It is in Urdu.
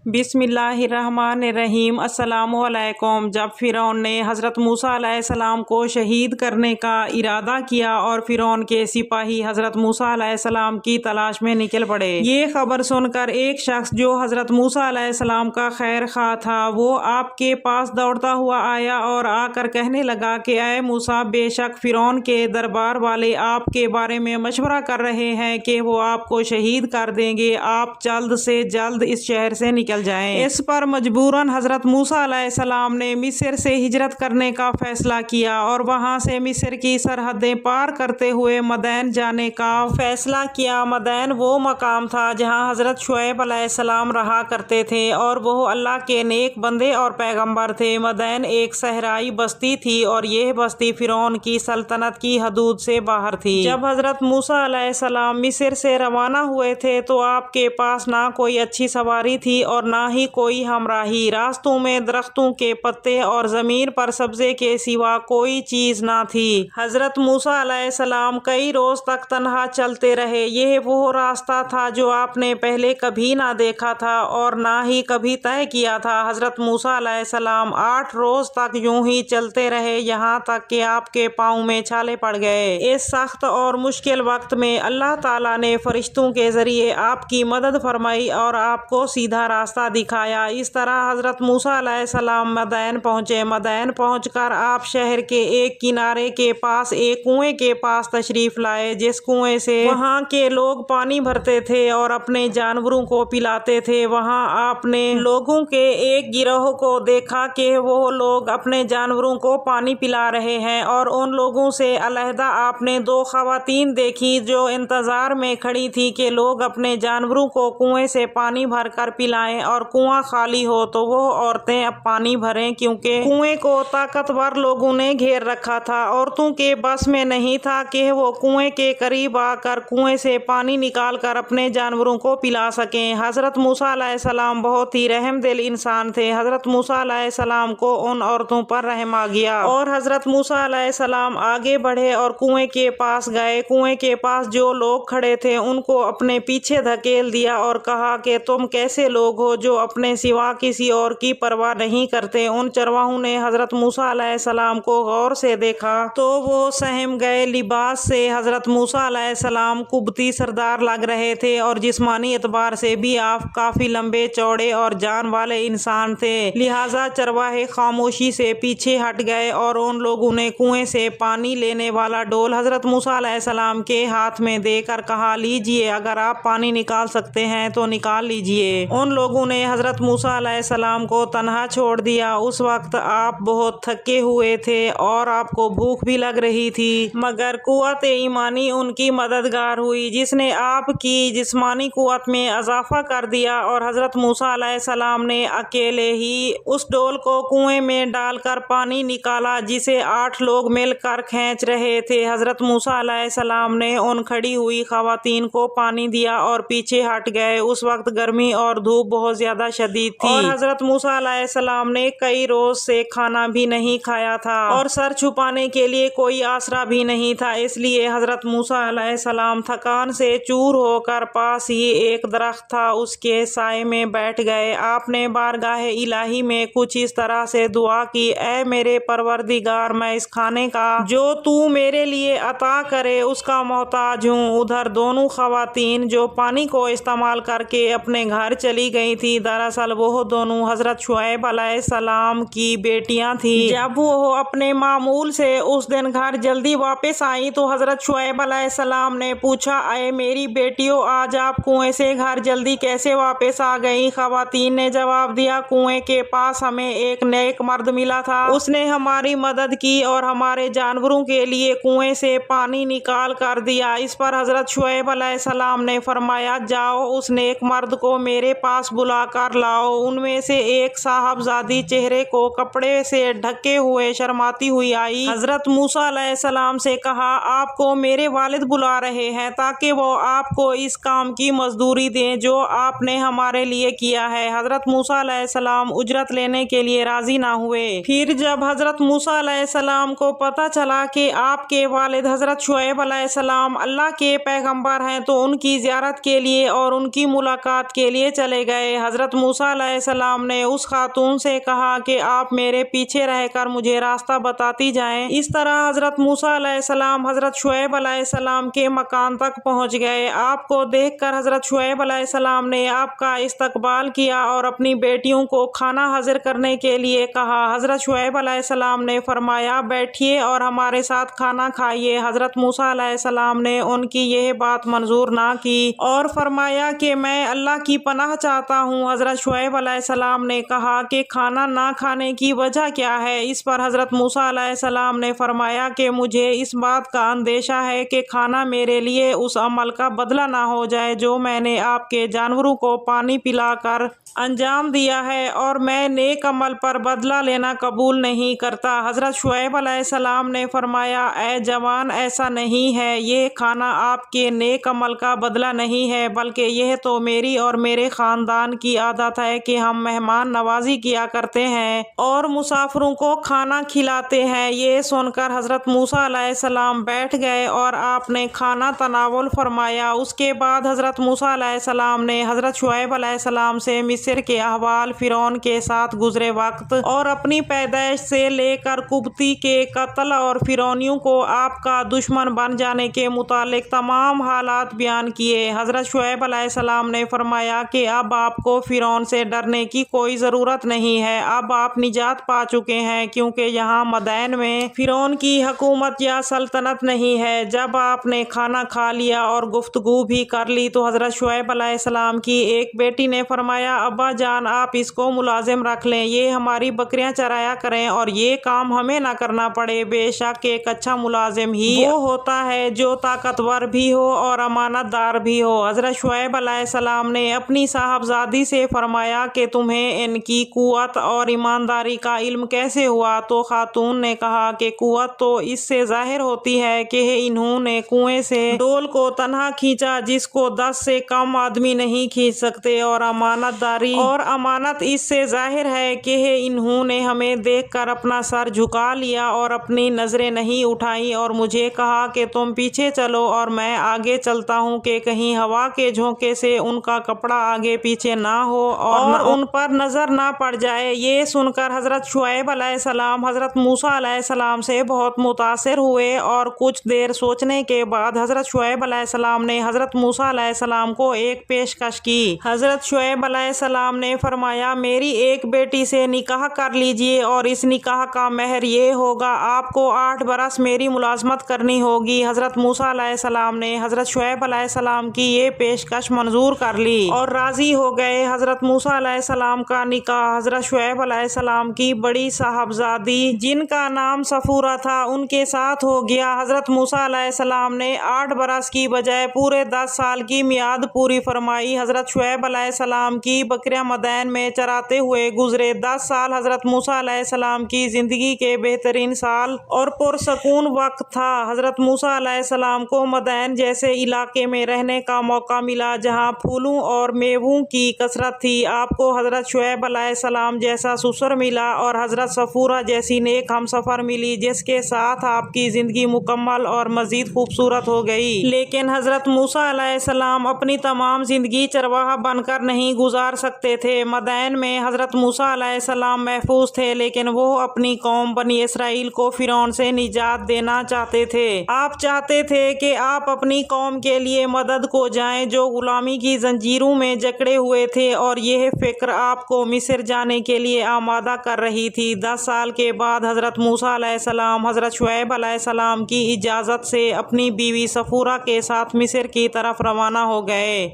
بسم اللہ الرحمن الرحیم۔ السلام علیکم۔ جب فرعون نے حضرت موسیٰ علیہ السلام کو شہید کرنے کا ارادہ کیا اور فرعون کے سپاہی حضرت موسیٰ علیہ السلام کی تلاش میں نکل پڑے، یہ خبر سن کر ایک شخص جو حضرت موسیٰ علیہ السلام کا خیر خواہ تھا، وہ آپ کے پاس دوڑتا ہوا آیا اور آ کر کہنے لگا کہ اے موسیٰ، بے شک فرعون کے دربار والے آپ کے بارے میں مشورہ کر رہے ہیں کہ وہ آپ کو شہید کر دیں گے، آپ جلد سے جلد اس شہر سے نکل جائیں۔ اس پر مجبوراً حضرت موسیٰ علیہ السلام نے مصر سے ہجرت کرنے کا فیصلہ کیا اور وہاں سے مصر کی سرحدیں پار کرتے ہوئے مدین جانے کا فیصلہ کیا۔ مدین وہ مقام تھا جہاں حضرت شعیب علیہ السلام رہا کرتے تھے اور وہ اللہ کے نیک بندے اور پیغمبر تھے۔ مدین ایک صحرائی بستی تھی اور یہ بستی فرعون کی سلطنت کی حدود سے باہر تھی۔ جب حضرت موسیٰ علیہ السلام مصر سے روانہ ہوئے تھے تو آپ کے پاس نہ کوئی اچھی سواری تھی اور نہ ہی کوئی ہمراہی۔ راستوں میں درختوں کے پتے اور زمین پر سبزے کے سوا کوئی چیز نہ تھی۔ حضرت موسیٰ علیہ السلام کئی روز تک تنہا چلتے رہے۔ یہ وہ راستہ تھا جو آپ نے پہلے کبھی نہ دیکھا تھا اور نہ ہی کبھی طے کیا تھا۔ حضرت موسیٰ علیہ السلام 8 روز تک یوں ہی چلتے رہے، یہاں تک کہ آپ کے پاؤں میں چھالے پڑ گئے۔ اس سخت اور مشکل وقت میں اللہ تعالیٰ نے فرشتوں کے ذریعے آپ کی مدد فرمائی اور آپ کو سیدھا راستہ دکھایا۔ اس طرح حضرت موسیٰ علیہ السلام مدین پہنچے۔ مدین پہنچ کر آپ شہر کے ایک کنارے کے پاس ایک کنویں کے پاس تشریف لائے، جس کنویں سے وہاں کے لوگ پانی بھرتے تھے اور اپنے جانوروں کو پلاتے تھے۔ وہاں آپ نے لوگوں کے ایک گروہ کو دیکھا کہ وہ لوگ اپنے جانوروں کو پانی پلا رہے ہیں اور ان لوگوں سے علیحدہ آپ نے 2 خواتین دیکھی جو انتظار میں کھڑی تھی کہ لوگ اپنے جانوروں کو کنویں سے پانی بھر کر پلائیں اور کنواں خالی ہو تو وہ عورتیں اب پانی بھریں، کیونکہ کنویں کو طاقتور لوگوں نے گھیر رکھا تھا۔ عورتوں کے بس میں نہیں تھا کہ وہ کنویں کے قریب آ کر کنویں سے پانی نکال کر اپنے جانوروں کو پلا سکیں۔ حضرت موسیٰ علیہ السلام بہت ہی رحم دل انسان تھے۔ حضرت موسیٰ علیہ السلام کو ان عورتوں پر رحم آ گیا اور حضرت موسیٰ علیہ السلام آگے بڑھے اور کنویں کے پاس گئے۔ کنویں کے پاس جو لوگ کھڑے تھے ان کو اپنے پیچھے دھکیل دیا اور کہا کہ تم کیسے لوگ ہو جو اپنے سوا کسی اور کی پرواہ نہیں کرتے۔ ان چرواہوں نے حضرت موسیٰ علیہ السلام کو غور سے دیکھا تو وہ سہم گئے۔ لباس سے حضرت موسیٰ علیہ السلام قبطی سردار لگ رہے تھے اور جسمانی اعتبار سے بھی آپ کافی لمبے چوڑے اور جان والے انسان تھے، لہٰذا چرواہے خاموشی سے پیچھے ہٹ گئے اور ان لوگوں نے کنویں سے پانی لینے والا ڈول حضرت موسیٰ علیہ السلام کے ہاتھ میں دے کر کہا، لیجئے، اگر آپ پانی نکال سکتے ہیں تو نکال لیجئے۔ ان لوگوں نے حضرت موسیٰ علیہ السلام کو تنہا چھوڑ دیا۔ اس وقت آپ بہت تھکے ہوئے تھے اور آپ کو بھوک بھی لگ رہی تھی، مگر قوت ایمانی ان کی مددگار ہوئی جس نے آپ کی جسمانی قوت میں اضافہ کر دیا اور حضرت موسیٰ علیہ السلام نے اکیلے ہی اس ڈول کو کنویں میں ڈال کر پانی نکالا جسے 8 لوگ مل کر کھینچ رہے تھے۔ حضرت موسیٰ علیہ السلام نے ان کھڑی ہوئی خواتین کو پانی دیا اور پیچھے ہٹ گئے۔ اس وقت گرمی اور دھوپ بہت زیادہ شدید تھی اور حضرت موسیٰ علیہ السلام نے کئی روز سے کھانا بھی نہیں کھایا تھا اور سر چھپانے کے لیے کوئی آسرا بھی نہیں تھا، اس لیے حضرت موسیٰ علیہ السلام تھکان سے چور ہو کر پاس ہی ایک درخت تھا اس کے سائے میں بیٹھ گئے۔ آپ نے بارگاہ الہی میں کچھ اس طرح سے دعا کی، اے میرے پروردگار، میں اس کھانے کا جو تو میرے لیے عطا کرے اس کا محتاج ہوں۔ ادھر دونوں خواتین جو پانی کو استعمال کر کے اپنے گھر چلی گئی تھی، دراصل وہ دونوں حضرت شعیب علیہ السلام کی بیٹیاں تھیں۔ جب وہ اپنے معمول سے اس دن گھر جلدی واپس آئیں تو حضرت شعیب علیہ السلام نے پوچھا، اے میری بیٹیوں، آج آپ کنویں سے گھر جلدی کیسے واپس آ گئیں؟ خواتین نے جواب دیا، کنویں کے پاس ہمیں ایک نیک مرد ملا تھا، اس نے ہماری مدد کی اور ہمارے جانوروں کے لیے کنویں سے پانی نکال کر دیا۔ اس پر حضرت شعیب علیہ السلام نے فرمایا، جاؤ اس نیک مرد کو میرے پاس بلا کر لاؤ۔ ان میں سے ایک صاحبزادی چہرے کو کپڑے سے ڈھکے ہوئے شرماتی ہوئی آئی۔ حضرت موسیٰ علیہ السلام سے کہا، آپ کو میرے والد بلا رہے ہیں تاکہ وہ آپ کو اس کام کی مزدوری دیں جو آپ نے ہمارے لیے کیا ہے۔ حضرت موسیٰ علیہ السلام اجرت لینے کے لیے راضی نہ ہوئے۔ پھر جب حضرت موسیٰ علیہ السلام کو پتہ چلا کہ آپ کے والد حضرت شعیب علیہ السلام اللہ کے پیغمبر ہیں تو ان کی زیارت کے لیے اور ان کی ملاقات کے لیے چلے گئے۔ گئے۔ حضرت موسیٰ علیہ السلام نے اس خاتون سے کہا کہ آپ میرے پیچھے رہ کر مجھے راستہ بتاتی جائیں۔ اس طرح حضرت موسیٰ علیہ السلام حضرت شعیب علیہ السلام کے مکان تک پہنچ گئے۔ آپ کو دیکھ کر حضرت شعیب علیہ السلام نے آپ کا استقبال کیا اور اپنی بیٹیوں کو کھانا حاضر کرنے کے لیے کہا۔ حضرت شعیب علیہ السلام نے فرمایا بیٹھیے اور ہمارے ساتھ کھانا کھائیے۔ حضرت موسیٰ علیہ السلام نے ان کی یہ بات منظور نہ کی اور فرمایا کہ میں اللہ کی پناہ چاہتا ہوں۔ حضرت شعیب علیہ السلام نے کہا کہ کھانا نہ کھانے کی وجہ کیا ہے؟ اس پر حضرت موسیٰ علیہ السلام نے فرمایا کہ مجھے اس بات کا اندیشہ ہے کہ کھانا میرے لیے اس عمل کا بدلہ نہ ہو جائے جو میں نے آپ کے جانوروں کو پانی پلا کر انجام دیا ہے، اور میں نیک عمل پر بدلہ لینا قبول نہیں کرتا۔ حضرت شعیب علیہ السلام نے فرمایا اے جوان، ایسا نہیں ہے، یہ کھانا آپ کے نیک عمل کا بدلہ نہیں ہے، بلکہ یہ تو میری اور میرے خاندان کی عادت ہے کہ ہم مہمان نوازی کیا کرتے ہیں اور مسافروں کو کھانا کھلاتے ہیں۔ یہ سن کر حضرت موسیٰ علیہ السلام بیٹھ گئے اور آپ نے کھانا تناول فرمایا۔ اس کے بعد حضرت موسیٰ علیہ السلام نے حضرت شعیب علیہ السلام سے مصر کے احوال، فرعون کے ساتھ گزرے وقت اور اپنی پیدائش سے لے کر قبطی کے قتل اور فرعونیوں کو آپ کا دشمن بن جانے کے متعلق تمام حالات بیان کیے۔ حضرت شعیب علیہ السلام نے فرمایا کہ اب آپ کو فرعون سے ڈرنے کی کوئی ضرورت نہیں ہے، اب آپ نجات پا چکے ہیں، کیونکہ یہاں مدائن میں فرعون کی حکومت یا سلطنت نہیں ہے۔ جب آپ نے کھانا کھا لیا اور گفتگو بھی کر لی تو حضرت شعیب علیہ السلام کی ایک بیٹی نے فرمایا ابا جان، آپ اس کو ملازم رکھ لیں، یہ ہماری بکریاں چرایا کریں اور یہ کام ہمیں نہ کرنا پڑے۔ بے شک ایک اچھا ملازم ہی وہ ہوتا ہے جو طاقتور بھی ہو اور امانت دار بھی ہو۔ حضرت شعیب علیہ السلام نے اپنی صاحبزادی سے فرمایا کہ تمہیں ان کی قوت اور ایمانداری کا علم کیسے ہوا؟ تو خاتون نے کہا کہ قوت تو اس سے ظاہر ہوتی ہے کہ انہوں نے کنویں سے ڈول کو تنہا کھینچا جس کو 10 سے کم آدمی نہیں کھینچ سکتے، اور امانت داری اور امانت اس سے ظاہر ہے کہ انہوں نے ہمیں دیکھ کر اپنا سر جھکا لیا اور اپنی نظریں نہیں اٹھائیں اور مجھے کہا کہ تم پیچھے چلو اور میں آگے چلتا ہوں کہ کہیں ہوا کے جھونکے سے ان کا کپڑا آگے پیچھے نہ ہو اور ان پر نظر نہ پڑ جائے۔ یہ سن کر حضرت شعیب علیہ السلام حضرت موسیٰ علیہ السلام سے بہت متاثر ہوئے، اور کچھ دیر سوچنے کے بعد حضرت شعیب علیہ السلام نے حضرت موسیٰ علیہ السلام کو ایک پیشکش کی۔ حضرت شعیب علیہ السلام نے فرمایا میری ایک بیٹی سے نکاح کر لیجئے اور اس نکاح کا مہر یہ ہوگا، آپ کو 8 برس میری ملازمت کرنی ہوگی۔ حضرت موسیٰ علیہ السلام نے حضرت شعیب علیہ السلام کی یہ پیشکش منظور کر لی اور راضی ہو گئے۔ حضرت موسیٰ علیہ السلام کا نکاح حضرت شعیب علیہ السلام کی بڑی صاحبزادی جن کا نام صفورہ تھا ان کے ساتھ ہو گیا۔ حضرت موسیٰ علیہ السلام نے 8 برس کی بجائے پورے 10 سال کی میعاد پوری فرمائی۔ حضرت شعیب علیہ السلام کی بکریاں مدائن میں چراتے ہوئے گزرے 10 سال حضرت موسیٰ علیہ السلام کی زندگی کے بہترین سال اور پرسکون وقت تھا۔ حضرت موسیٰ علیہ السلام کو مدائن جیسے علاقے میں رہنے کا موقع ملا جہاں پھولوں اور میووں کی کثرت تھی۔ آپ کو حضرت شعیب علیہ السلام جیسا سسر ملا اور حضرت صفورہ جیسی نیک ہم سفر ملی جس کے ساتھ آپ کی زندگی مکمل اور مزید خوبصورت ہو گئی۔ لیکن حضرت موسیٰ علیہ السلام اپنی تمام زندگی چرواہا بن کر نہیں گزار سکتے تھے۔ مدائن میں حضرت موسیٰ علیہ السلام محفوظ تھے، لیکن وہ اپنی قوم بنی اسرائیل کو فرعون سے نجات دینا چاہتے تھے۔ آپ چاہتے تھے کہ آپ اپنی قوم کے لیے مدد کو جائیں جو غلامی کی زنجیروں میں جکڑے ہوئے تھے، اور یہ فکر آپ کو مصر جانے کے لیے آمادہ کر رہی تھی۔ 10 سال کے بعد حضرت موسیٰ علیہ السلام حضرت شعیب علیہ السلام کی اجازت سے اپنی بیوی صفورہ کے ساتھ مصر کی طرف روانہ ہو گئے۔